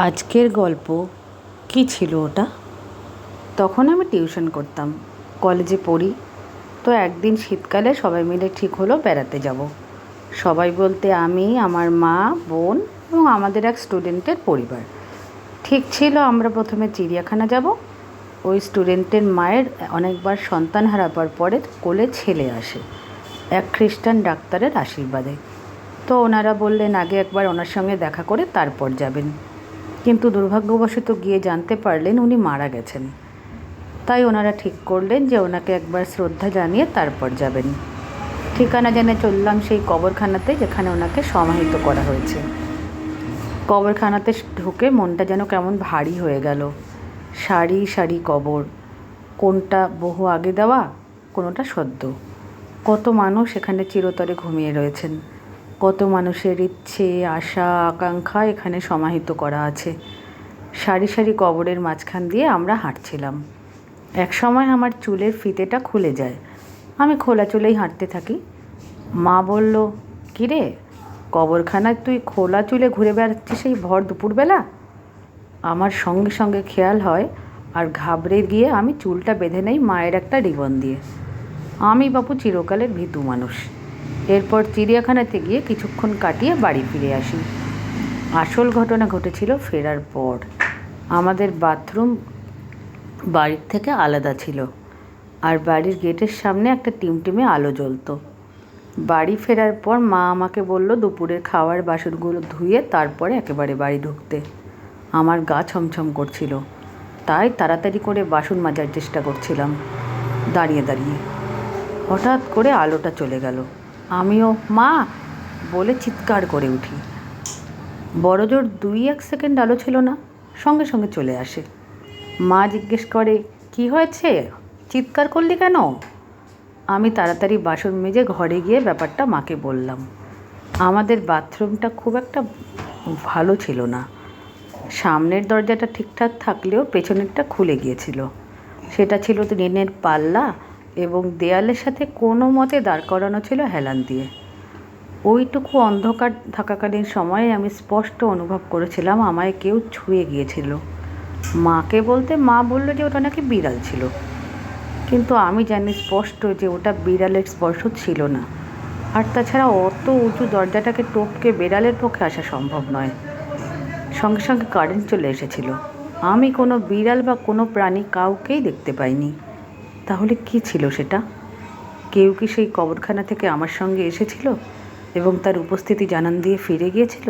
আজকের গল্প কি ছিল ওটা? তখন আমি টিউশন করতাম, কলেজে পড়ি। তো একদিন শীতকালে সবাই মিলে ঠিক হলো বেড়াতে যাব। সবাই বলতে আমি, আমার মা, বোন এবং আমাদের এক স্টুডেন্টের পরিবার। ঠিক ছিল আমরা প্রথমে চিড়িয়াখানা যাব। ওই স্টুডেন্টের মায়ের অনেকবার সন্তান হারাবার পরে কোলে ছেলে আসে, এক খ্রিস্টান ডাক্তারের আশীর্বাদে। তো ওনারা বললেন আগে একবার ওনার সঙ্গে দেখা করে তারপর যাবেন। কিন্তু দুর্ভাগ্যবশত গিয়ে জানতে পারলেন উনি মারা গেছেন। তাই ওনারা ঠিক করলেন যে ওনাকে একবার শ্রদ্ধা জানিয়ে তারপর যাবেন। ঠিকানা জেনে চললাম সেই কবরখানাতে যেখানে ওনাকে সমাহিত করা হয়েছে। কবরখানাতে ঢুকে মনটা যেন কেমন ভারী হয়ে গেল। সারি সারি কবর, কোনটা বহু আগে দেওয়া, কোনোটা সদ্য। কত মানুষ এখানে চিরতরে ঘুমিয়ে রয়েছেন, কত মানুষের ইচ্ছে, আশা, আকাঙ্ক্ষা এখানে সমাহিত করা আছে। সারি সারি কবরের মাঝখান দিয়ে আমরা হাঁটছিলাম। এক সময় আমার চুলের ফিতেটা খুলে যায়, আমি খোলা চুলেই হাঁটতে থাকি। মা বলল, কিরে, কবরখানায় তুই খোলা চুলে ঘুরে বেড়াচ্ছিস এই ভর দুপুরবেলা? আমার সঙ্গে সঙ্গে খেয়াল হয়, আর ঘাবড়ে গিয়ে আমি চুলটা বেঁধে নেই মায়ের একটা রিবন দিয়ে। আমি বাপু চিরকালের ভীতু মানুষ। এরপর চিড়িয়াখানাতে গিয়ে কিছুক্ষণ কাটিয়ে বাড়ি ফিরে আসি। আসল ঘটনা ঘটেছিল ফেরার পর। আমাদের বাথরুম বাড়ির থেকে আলাদা ছিল, আর বাড়ির গেটের সামনে একটা টিমটিমে আলো জ্বলতো। বাড়ি ফেরার পর মা আমাকে বলল দুপুরের খাওয়ার বাসনগুলো ধুয়ে তারপরে একেবারে বাড়ি ঢুকতে। আমার গা ছমছম করছিল, তাই তাড়াতাড়ি করে বাসন মাজার চেষ্টা করছিলাম দাঁড়িয়ে দাঁড়িয়ে। হঠাৎ করে আলোটা চলে গেল। আমিও মা বলে চিৎকার করে উঠি। বড়জোর 2-1 সেকেন্ড আলো ছিল না, সঙ্গে সঙ্গে চলে আসে। মা জিজ্ঞেস করে, কি হয়েছে, চিৎকার করলি কেন? আমি তাড়াতাড়ি বাসন মেজে ঘরে গিয়ে ব্যাপারটা মাকে বললাম। আমাদের বাথরুমটা খুব একটা ভালো ছিল না। সামনের দরজাটা ঠিকঠাক থাকলেও পেছনেরটা খুলে গিয়েছিল। সেটা ছিল টিনের পাল্লা এবং দেয়ালের সাথে কোনো মতে দাঁড় করানো ছিল হেলান দিয়ে। ওইটুকু অন্ধকার থাকাকালীন সময়ে আমি স্পষ্ট অনুভব করেছিলাম আমায় কেউ ছুঁয়ে গিয়েছিল। মাকে বলতে মা বলল যে ওটা নাকি বিড়াল ছিল, কিন্তু আমি জানি স্পষ্ট যে ওটা বিড়ালের স্পর্শ ছিল না। আর তাছাড়া অত উঁচু দরজাটাকে টপকে বিড়ালের পক্ষে আসা সম্ভব নয়। সঙ্গে সঙ্গে কারেন্ট চলে এসেছিল। আমি কোনো বিড়াল বা কোনো প্রাণী কাউকেই দেখতে পাইনি। তাহলে কি ছিল সেটা? কেউ কি সেই কবরখানা থেকে আমার সঙ্গে এসেছিল এবং তার উপস্থিতি জানান দিয়ে ফিরে গিয়েছিল?